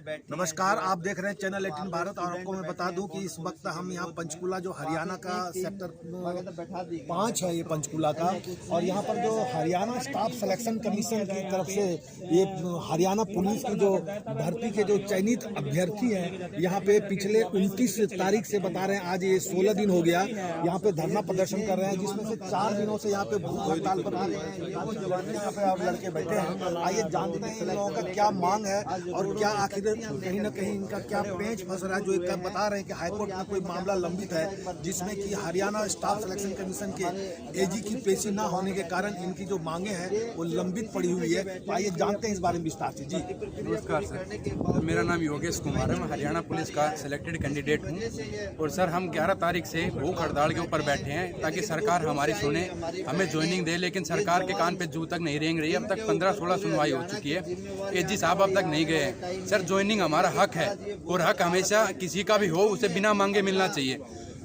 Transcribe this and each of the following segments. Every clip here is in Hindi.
नमस्कार, आप देख रहे हैं चैनल 18 भारत। और आपको मैं बता दूं कि इस वक्त हम यहाँ पंचकुला, जो हरियाणा का सेक्टर 5 है, ये पंचकुला का। और यहाँ पर जो हरियाणा स्टाफ सिलेक्शन कमीशन की तरफ से ये हरियाणा पुलिस की जो भर्ती के जो चयनित अभ्यर्थी हैं, यहाँ पे पिछले 29 तारीख से बता रहे हैं, आज ये 16 दिन हो गया, यहाँ पे धरना प्रदर्शन कर रहे हैं, जिसमें से 4 दिनों से यहाँ पे भूख हड़ताल पर आ रहे हैं। यहाँ पे आप लड़के बैठे हैं, आइए जानते हैं इन लोगों का क्या मांग है और क्या आखिर कहीं ना कहीं इनका क्या पेंच फंस रहा है। जो एक बता रहे हैं कि हाईकोर्ट में कोई मामला लंबित है, जिसमें कि हरियाणा स्टाफ सिलेक्शन कमीशन के एजी की पेशी न होने के कारण इनकी जो मांगे हैं वो लंबित पड़ी हुई है। तो आइए जानते हैं इस बारे में विस्तार से। जी नमस्कार सर, मेरा नाम योगेश कुमार है, मैं हरियाणा पुलिस का सिलेक्टेड कैंडिडेट हूँ। और सर, हम 11 तारीख से भूख हड़ताल के ऊपर बैठे हैं ताकि सरकार हमारी सुने, हमें ज्वाइनिंग दे। लेकिन सरकार के कान पे जू तक नहीं रेंग रही। अब तक 15-16 सुनवाई हो चुकी है, एजी साहब अब तक नहीं गए हैं। सर, ज्वाइनिंग हमारा हक है और हक हमेशा किसी का भी हो उसे बिना मांगे मिलना चाहिए।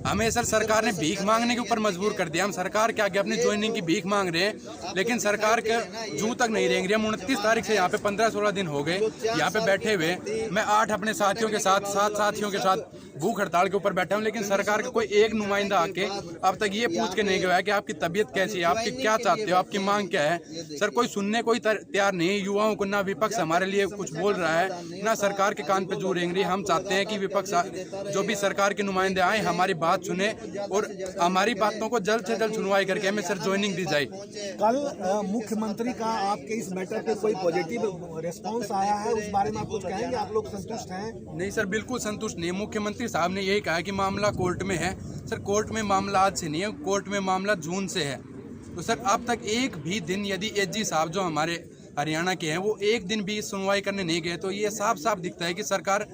हमें सर सरकार ने भीख मांगने के ऊपर मजबूर कर दिया। हम सरकार के आगे अपनी ज्वाइनिंग की भीख मांग रहे हैं, लेकिन सरकार के जू तक नहीं रेंग रही। हम 29 तारीख से यहाँ पे 15-16 दिन हो गए यहाँ पे बैठे हुए। मैं 8 अपने साथियों के साथ 7 साथियों के साथ भूख हड़ताल के ऊपर बैठा हूँ, लेकिन सरकार का कोई एक नुमाइंदा आके अब तक ये पूछ के नहीं गया है कि आपकी तबीयत कैसी है, आपकी क्या चाहते हो, आपकी मांग क्या है। सर, कोई सुनने कोई तैयार नहीं है। युवाओं को ना विपक्ष हमारे लिए कुछ बोल रहा है, ना सरकार के कान पे जू रेंग रही है। हम चाहते हैं कि विपक्ष जो भी सरकार के नुमाइंदे आए, हमारी बात सुने और हमारी बातों को जल्द से जल्द सुनवाई करके हमें सर ज्वाइनिंग दी जाए। कल मुख्यमंत्री का आपके इस मैटर पे कोई पॉजिटिव रिस्पांस आया है, उस बारे में आप कुछ कहेंगे? आप लोग संतुष्ट हैं? नहीं सर, बिल्कुल संतुष्ट नहीं। मुख्यमंत्री साहब ने यही कहा कि मामला कोर्ट में है। सर, कोर्ट में मामला आज से नहीं है, कोर्ट में मामला जून से है। तो सर, अब तक एक भी दिन यदि एजी साहब जो हमारे हरियाणा के हैं वो एक दिन भी सुनवाई करने नहीं गए, तो ये साफ साफ दिखता है कि सरकार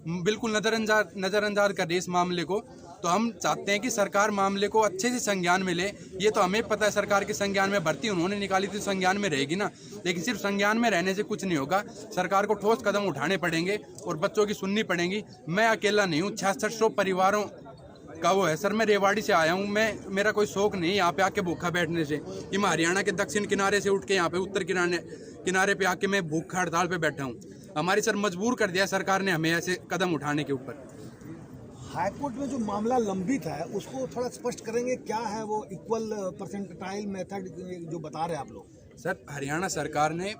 बिल्कुल नजरअंदाज कर रही है इस मामले को। तो हम चाहते हैं कि सरकार मामले को अच्छे से संज्ञान में ले। ये तो हमें पता है, सरकार के संज्ञान में भर्ती उन्होंने निकाली थी, संज्ञान में रहेगी ना। लेकिन सिर्फ संज्ञान में रहने से कुछ नहीं होगा, सरकार को ठोस कदम उठाने पड़ेंगे और बच्चों की सुननी पड़ेगी। मैं अकेला नहीं हूँ, 6600 परिवारों का वो है। सर, मैं रेवाड़ी से आया हूँ, मेरा कोई शौक नहीं यहाँ पे आके भूखा बैठने से कि मैं हरियाणा के दक्षिण किनारे से उठ के यहाँ पे उत्तर किनारे पे आके मैं भूखा हड़ताल पे बैठा हूँ। हमारी सर मजबूर कर दिया सरकार ने हमें ऐसे कदम उठाने के ऊपर। हाईकोर्ट में जो मामला लंबित है उसको थोड़ा स्पष्ट करेंगे, क्या है वो इक्वल परसेंटाइल मेथड जो बता रहे हैं आप लोग? सर, हरियाणा सरकार ने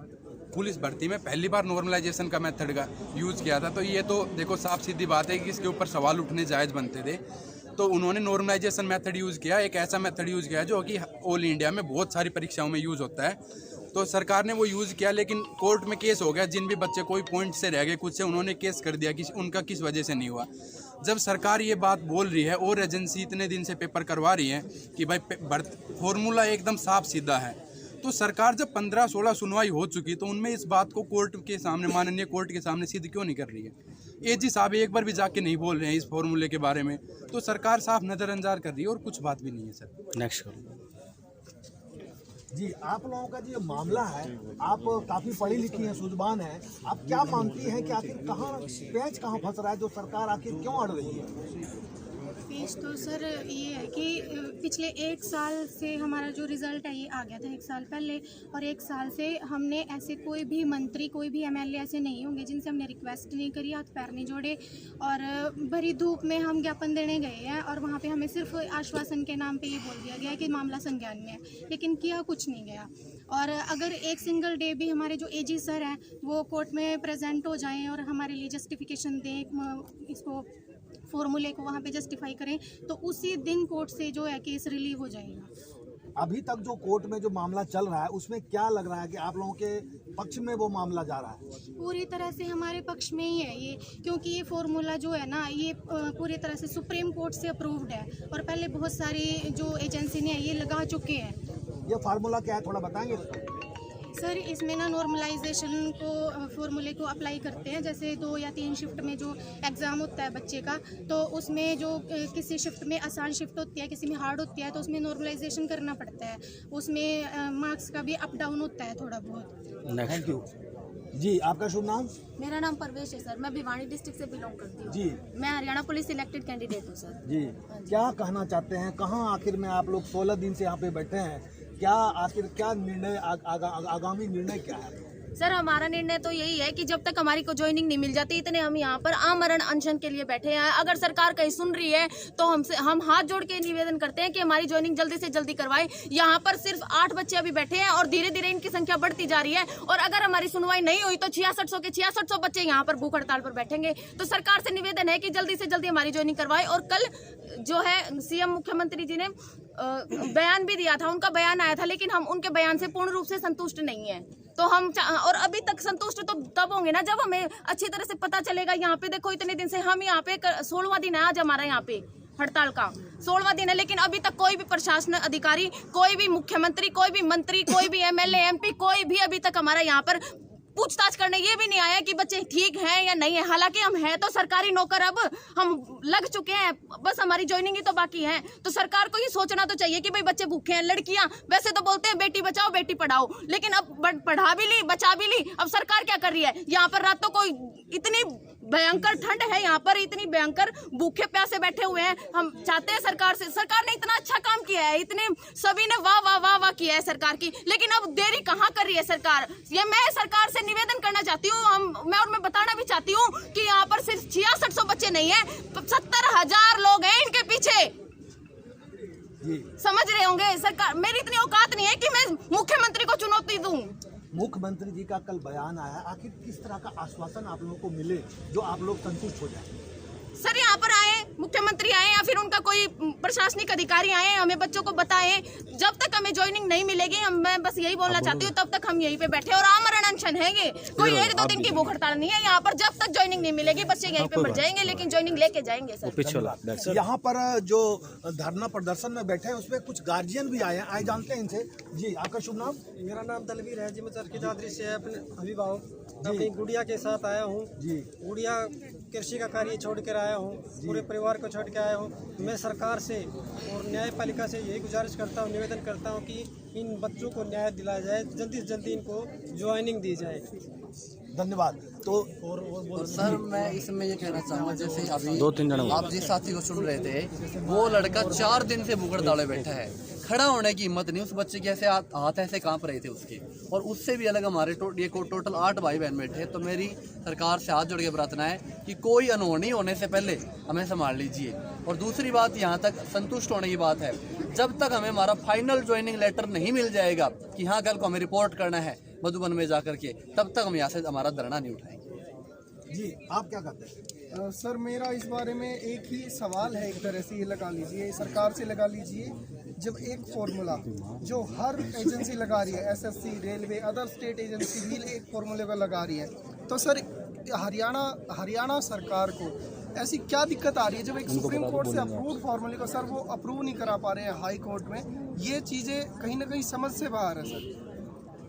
पुलिस भर्ती में पहली बार नॉर्मलाइजेशन का मेथड का यूज़ किया था। तो ये तो देखो साफ सीधी बात है कि इसके ऊपर सवाल उठने जायज़ बनते थे। तो उन्होंने नॉर्मलाइजेशन मेथड यूज़ किया, एक ऐसा मेथड यूज़ किया जो कि ऑल इंडिया में बहुत सारी परीक्षाओं में यूज़ होता है। तो सरकार ने वो यूज़ किया, लेकिन कोर्ट में केस हो गया। जिन भी बच्चे कोई पॉइंट से रह गए कुछ से, उन्होंने केस कर दिया कि उनका किस वजह से नहीं हुआ। जब सरकार ये बात बोल रही है और एजेंसी इतने दिन से पेपर करवा रही है कि भाई फॉर्मूला एकदम साफ सीधा है, तो सरकार जब 15-16 सुनवाई हो चुकी तो उनमें इस बात को कोर्ट के सामने, माननीय कोर्ट के सामने सिद्ध क्यों नहीं कर रही है? एजी साहब एक बार भी जाके नहीं बोल रहे हैं इस फॉर्मूले के बारे में। तो सरकार साफ नज़रअंदाज कर रही है और कुछ बात भी नहीं है। सर, नेक्स्ट जी, आप लोगों का जो मामला है, आप काफ़ी पढ़ी लिखी हैं, सूझवान हैं, आप क्या मानती हैं कि आखिर पेंच कहाँ फंस रहा है, जो सरकार आखिर क्यों अड़ रही है? पेंच तो सर ये है कि पिछले 1 साल से हमारा जो रिज़ल्ट है ये आ गया था 1 साल पहले, और 1 साल से हमने ऐसे कोई भी मंत्री, कोई भी एमएलए ऐसे नहीं होंगे जिनसे हमने रिक्वेस्ट नहीं करी, हाथ पैर नहीं जोड़े, और भरी धूप में हम ज्ञापन देने गए हैं और वहाँ पे हमें सिर्फ आश्वासन के नाम पे ये बोल दिया गया है कि मामला संज्ञान में है, लेकिन किया कुछ नहीं गया। और अगर एक सिंगल डे भी हमारे जो एजी सर हैं वो कोर्ट में प्रेजेंट हो जाएं और हमारे लिए जस्टिफिकेशन दें, इसको फॉर्मूले को वहाँ पे जस्टिफाई करें, तो उसी दिन कोर्ट से जो है केस रिलीव हो जाएगा। अभी तक जो कोर्ट में जो मामला चल रहा है उसमें क्या लग रहा है कि आप लोगों के पक्ष में वो मामला जा रहा है? पूरी तरह से हमारे पक्ष में ही है ये, क्योंकि ये फॉर्मूला जो है ना ये पूरी तरह से सुप्रीम कोर्ट से अप्रूव्ड है और पहले बहुत सारी जो एजेंसी ने ये लगा चुके हैं। ये फार्मूला क्या है, थोड़ा बताएंगे? सर, इसमें ना नॉर्मलाइजेशन को फॉर्मूले को अप्लाई करते हैं। जैसे 2 या 3 शिफ्ट में जो एग्ज़ाम होता है बच्चे का, तो उसमें जो किसी शिफ्ट में आसान शिफ्ट होती है, किसी में हार्ड होती है, तो उसमें नॉर्मलाइजेशन करना पड़ता है। उसमें मार्क्स का भी अप डाउन होता है थोड़ा बहुत। थैंक यू जी। आपका शुभ नाम? मेरा नाम परवेश है सर, मैं भिवानी डिस्ट्रिक्ट से बिलोंग करती हूँ जी। मैं हरियाणा पुलिस सिलेक्टेड कैंडिडेट हूँ सर जी। क्या कहना चाहते हैं, कहाँ आखिर में आप लोग 16 दिन से यहाँ पे बैठे हैं, क्या आखिर क्या निर्णय आगामी निर्णय क्या है? सर हमारा निर्णय तो यही है कि जब तक हमारी को ज्वाइनिंग नहीं मिल जाती इतने हम यहाँ पर आमरण अनशन के लिए बैठे हैं। अगर सरकार कहीं सुन रही है तो हम हाथ जोड़ के निवेदन करते हैं कि हमारी ज्वाइनिंग जल्दी से जल्दी करवाएं। यहाँ पर सिर्फ 8 बच्चे अभी बैठे हैं और धीरे धीरे इनकी संख्या बढ़ती जा रही है, और अगर हमारी सुनवाई नहीं हुई तो 6600 के 6600 बच्चे यहाँ पर भूख हड़ताल पर बैठेंगे। तो सरकार से निवेदन है कि जल्दी से जल्दी हमारी ज्वाइनिंग करवाए। और कल जो है सीएम मुख्यमंत्री जी ने बयान भी दिया था, उनका बयान आया था, लेकिन हम उनके बयान से पूर्ण रूप से संतुष्ट नहीं है। तो हम और अभी तक संतुष्ट तो तब होंगे ना जब हमें अच्छी तरह से पता चलेगा। यहाँ पे देखो इतने दिन से हम यहाँ पे 16वां दिन है आज हमारा यहाँ पे हड़ताल का 16वां दिन है, लेकिन अभी तक कोई भी प्रशासन अधिकारी, कोई भी मुख्यमंत्री, कोई भी मंत्री, कोई भी एमएलए एमपी, कोई भी अभी तक हमारा यहाँ पर पूछताछ करने ये भी नहीं आया कि बच्चे ठीक हैं या नहीं है। हालांकि हम हैं तो सरकारी नौकर, अब हम लग चुके हैं, बस हमारी ज्वाइनिंग ही तो बाकी है। तो सरकार को ये सोचना तो चाहिए कि भाई बच्चे भूखे हैं। लड़कियां वैसे तो बोलते हैं बेटी बचाओ बेटी पढ़ाओ, लेकिन अब पढ़ा भी ली बचा भी ली। अब सरकार क्या कर रही है, यहाँ पर रातों को इतनी भयंकर ठंड है, यहाँ पर इतनी भयंकर भूखे प्यासे बैठे हुए हैं। हम चाहते हैं सरकार से, सरकार ने इतना अच्छा काम किया है, इतने सभी ने वाह वाह वाह वाह किया है सरकार की, लेकिन अब देरी कहाँ कर रही है सरकार। ये मैं सरकार से निवेदन करना चाहती हूँ, मैं बताना भी चाहती हूँ कि यहाँ पर सिर्फ 6600 बच्चे नहीं है, 70,000 लोग हैं इनके पीछे। समझ रहे होंगे सरकार, मेरी इतनी औकात नहीं है कि मैं मुख्यमंत्री को चुनौती दूं। मुख्यमंत्री जी का कल बयान आया, आखिर किस तरह का आश्वासन आप लोगों को मिले जो आप लोग संतुष्ट हो जाए? सर यहाँ पर आए, मुख्यमंत्री आए या फिर उनका कोई प्रशासनिक अधिकारी आए, हमें बच्चों को बताएं। जब तक हमें ज्वाइनिंग नहीं मिलेगी, मैं बस यही बोलना चाहती हूँ, तब तक हम यहीं पे बैठे और आमरण अनशन है। ये कोई 1-2 दिन की भूख हड़ताल नहीं है यहाँ पर। जब तक ज्वाइनिंग नहीं मिलेगी बच्चे यहीं पे बैठ जाएंगे, लेकिन ज्वाइनिंग लेके जाएंगे सर। यहाँ पर जो धरना प्रदर्शन में बैठे हैं उसमें कुछ गार्जियन भी आए हैं, आए जानते हैं इनसे। जी, आपका शुभ नाम? मेरा नाम दलवीर है जी, मैं चरखी दादरी से अपने अभिभावक अपनी गुड़िया के साथ आया हूँ जी। गुड़िया कृषि का कार्य छोड़ कर आया हूँ, पूरे परिवार को छोड़ के आया हूँ। मैं सरकार से और न्यायपालिका से यही गुजारिश करता हूँ, निवेदन करता हूँ कि इन बच्चों को न्याय दिलाया जाए, जल्दी से जल्दी इनको ज्वाइनिंग दी जाए। धन्यवाद। तो और सर मैं इसमें ये कहना चाहूँगा, जैसे अभी 2-3 जन आप जिस साथी को सुन रहे थे, वो लड़का 4 दिन से भूख हड़ताल बैठा है, खड़ा होने की हिम्मत नहीं। उस बच्चे के ऐसे हाथ ऐसे कांप रहे थे उसके, और उससे भी अलग हमारे टोटल 8 भाई बहन बैठे। तो मेरी सरकार से हाथ जोड़ के प्रार्थना है कि कोई अनहोनी होने से पहले हमें संभाल लीजिए। और दूसरी बात, यहाँ तक संतुष्ट होने की बात है, जब तक हमें हमारा फाइनल ज्वाइनिंग लेटर नहीं मिल जाएगा कि हाँ कल को हमें रिपोर्ट करना है मधुबन में जाकर के, तब तक हम यहाँ से हमारा धरना नहीं उठाएंगे। जी, आप क्या करते हैं? सर मेरा इस बारे में एक ही सवाल है, एक तरह से ये लगा लीजिए, सरकार से लगा लीजिए, जब एक फॉर्मूला जो हर एजेंसी लगा रही है, SSC, railway, other state agency भी एक फॉर्मूले पर लगा रही है, तो सर हरियाणा सरकार को ऐसी क्या दिक्कत आ रही है जब एक सुप्रीम कोर्ट से अप्रूव्ड फॉर्मूले को सर वो अप्रूव नहीं करा पा रहे हैं हाई कोर्ट में? ये चीज़ें कहीं ना कहीं समझ से बाहर है सर।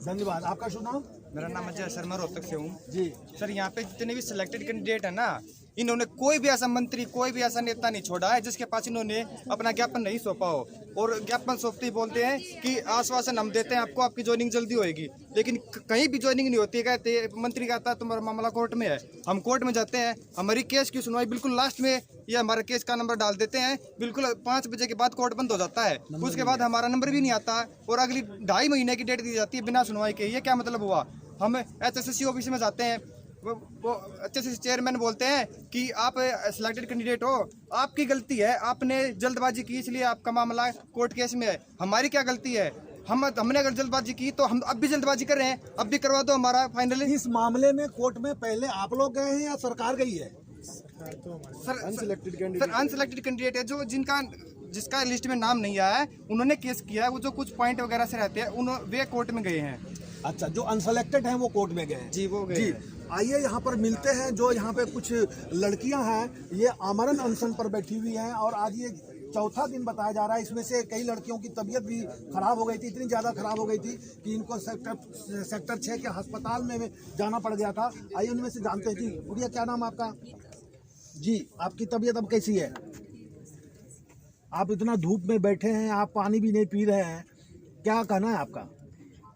धन्यवाद। आपका शुभ नाम? मेरा नाम अजय शर्मा, रोहतक से हूँ जी। सर, यहाँ पे जितने भी सिलेक्टेड कैंडिडेट है ना, इन्होंने कोई भी ऐसा मंत्री, कोई भी ऐसा नेता नहीं छोड़ा है जिसके पास इन्होंने अपना ज्ञापन नहीं सौंपा हो। और ज्ञापन सौंपते ही बोलते हैं कि आश्वासन हम देते हैं आपको, आपकी ज्वाइनिंग जल्दी होएगी, लेकिन कहीं भी ज्वाइनिंग नहीं होती है। कहते मंत्री कहता है तुम्हारा मामला कोर्ट में है, हम कोर्ट में जाते हैं, हमारी केस की सुनवाई बिल्कुल लास्ट में, ये हमारा केस का नंबर डाल देते हैं, बिल्कुल 5 बजे के बाद कोर्ट बंद हो जाता है, उसके बाद हमारा नंबर भी नहीं आता, और अगली 2.5 महीने की डेट दी जाती है बिना सुनवाई के। ये क्या मतलब हुआ? हम एचएससी ऑफिस में जाते हैं, वो एचएससी चेयरमैन बोलते हैं कि आप सिलेक्टेड कैंडिडेट हो, आपकी गलती है, आपने जल्दबाजी की इसलिए आपका मामला कोर्ट केस में है। हमारी क्या गलती है? हमने अगर जल्दबाजी की तो हम अब भी जल्दबाजी कर रहे हैं, अब भी करवा दो हमारा फाइनली। इस मामले में कोर्ट में पहले आप लोग गए हैं या सरकार गई है? सर अनसिलेक्टेड कैंडिडेट है जो जिसका लिस्ट में नाम नहीं आया है, उन्होंने केस किया है, वो जो कुछ पॉइंट वगैरह से रहते हैं वे कोर्ट में गए हैं। अच्छा, जो अनसेलेक्टेड हैं वो कोर्ट में गए हैं? जी, वो गए जी। हैं। आइए यहाँ पर मिलते हैं, जो यहाँ पे कुछ लड़कियां हैं, ये आमरण अनशन पर बैठी हुई हैं, और आज ये 4था दिन बताया जा रहा है। इसमें से कई लड़कियों की तबीयत भी खराब हो गई थी, इतनी ज़्यादा खराब हो गई थी कि इनको सेक्टर 6 के अस्पताल में जाना पड़ गया था। आइए उनमें से जानते हैं। जी गुड़िया, क्या नाम आपका? जी, आपकी तबीयत अब कैसी है? आप इतना धूप में बैठे हैं, आप पानी भी नहीं पी रहे हैं, क्या कहना है आपका?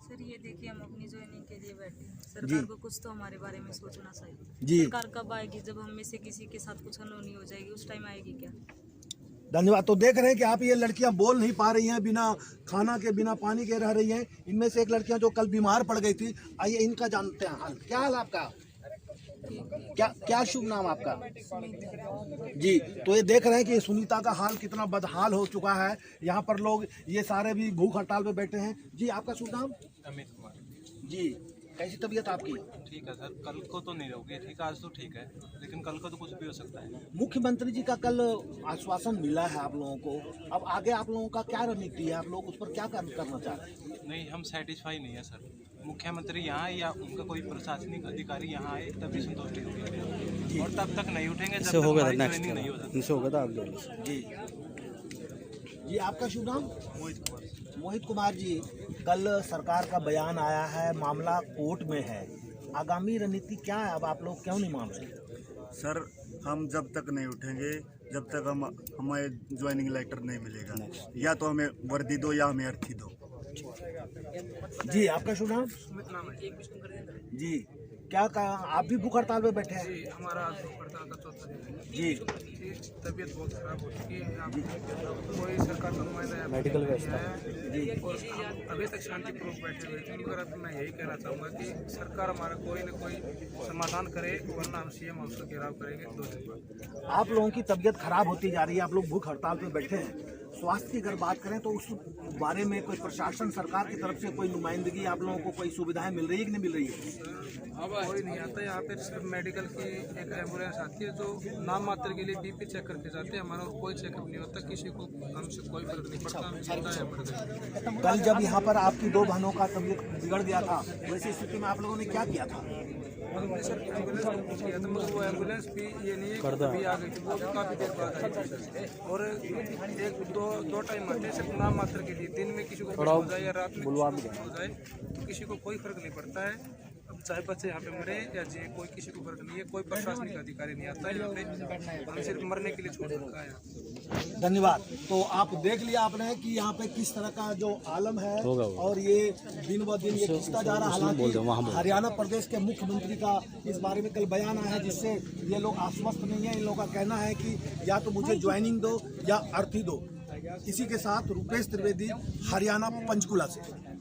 सर ये देखिए, हम अपनी ज्वाइनिंग के लिए बैठे हैं, सरकार को कुछ तो हमारे बारे में सोचना चाहिए। जी। सरकार कब आएगी? जब हम में से किसी के साथ कुछ अनहोनी हो जाएगी, उस टाइम आएगी क्या? धन्यवाद। तो देख रहे हैं कि आप ये लड़कियां बोल नहीं पा रही हैं, बिना खाना के बिना पानी के रह रही हैं। इनमें से एक लड़कियां जो कल बीमार पड़ गई थी, आइए इनका जानते हैं हाल। क्या हाल आपका? क्या शुभ नाम आपका? जी, तो ये देख रहे हैं कि सुनीता का हाल कितना बदहाल हो चुका है। यहाँ पर लोग ये सारे भी भूख हड़ताल पे बैठे हैं। जी, आपका शुभ नाम? अमित कुमार। जी, कैसी तबीयत आपकी? ठीक है सर, कल को तो नहीं होगी ठीक, आज तो ठीक है, लेकिन कल को तो कुछ भी हो सकता है। मुख्यमंत्री जी का कल आश्वासन मिला है आप लोगों को, अब आगे आप लोगों का क्या रणनीति है? आप लोग उस पर क्या करना चाह रहे हैं? नहीं, हम सेटिस्फाई नहीं है सर। मुख्यमंत्री यहाँ या उनका कोई प्रशासनिक अधिकारी यहाँ आए तभी संतुष्टि होगी, और तब तक नहीं उठेंगे जब तक हमारी ज्वाइनिंग नहीं हो जाती। जी जी, आपका शुभ नाम? मोहित कुमार। मोहित कुमार जी, कल सरकार का बयान आया है, मामला कोर्ट में है, आगामी रणनीति क्या है? अब आप लोग क्यों नहीं मान रहे? सर, हम जब तक नहीं उठेंगे जब तक हमें ज्वाइनिंग लेटर नहीं मिलेगा। या तो हमें वर्दी दो या हमें अर्थी दो। जी, आपका शुभ नाम? जी, क्या आप भी भूख हड़ताल पे बैठे हैं? हमारा भूख हड़ताल का चौथा दिन है जी, तबीयत बहुत खराब हो चुकी है। यहाँ कोई सरकार का नुमाइंदा मेडिकल व्यवस्था और अभी तक शांतिपूर्वक बैठे हुए थे। मगर अब मैं यही कहना चाहूँगा कि सरकार हमारा कोई न कोई समाधान करे, वरना हम सीएम हाउस का घेराव करेंगे 2 दिन बाद। आप लोगों की तबीयत खराब होती जा रही है, आप लोग भूख हड़ताल पे बैठे हैं। स्वास्थ्य की अगर बात करें तो उस बारे में कोई प्रशासन सरकार की तरफ से कोई नुमाइंदगी आप लोगों को कोई सुविधाएं मिल रही है कि नहीं मिल रही है? कोई नहीं आता यहाँ पे। सिर्फ मेडिकल की एक एम्बुलेंस आती है जो नाम मात्र के लिए बीपी चेक करके जाते हैं, हमारा और कोई चेकअप नहीं होता, किसी को हमसे कोई फर्क नहीं पड़ता। हम चिंता है पड़ गई। कल जब यहाँ पर आपकी 2 बहनों का तबीयत बिगड़ गया था, वैसी स्थिति में आप लोगों ने क्या किया था? हमने सर एम्बुलेंस बुक किया था, मगर वो एम्बुलेंस भी ये नहीं है कि अभी आ गई थी, वो भी काफ़ी देर बाद आई थी। और दो टाइम आते हैं सिर्फ नाम मात्र के लिए। दिन में किसी को हो जाए या रात में हो जाए तो किसी को कोई फर्क नहीं पड़ता है। अब चाहे बच्चे यहाँ पे मरे या जे, कोई किसी को फर्क नहीं है। कोई प्रशासनिक अधिकारी नहीं आता है यहाँ पे, हम सिर्फ मरने के लिए छोड़ रखा है। धन्यवाद। तो आप देख लिया आपने कि यहाँ पे किस तरह का जो आलम है, और ये दिन ब दिन ये खिंचता जा रहा है। हालांकि हरियाणा प्रदेश के मुख्यमंत्री का इस बारे में कल बयान आया है, जिससे ये लोग आश्वस्त नहीं है। इन लोगों का कहना है कि या तो मुझे ज्वाइनिंग दो या अर्थी दो। इसी के साथ रुपेश त्रिवेदी, हरियाणा पंचकुला से।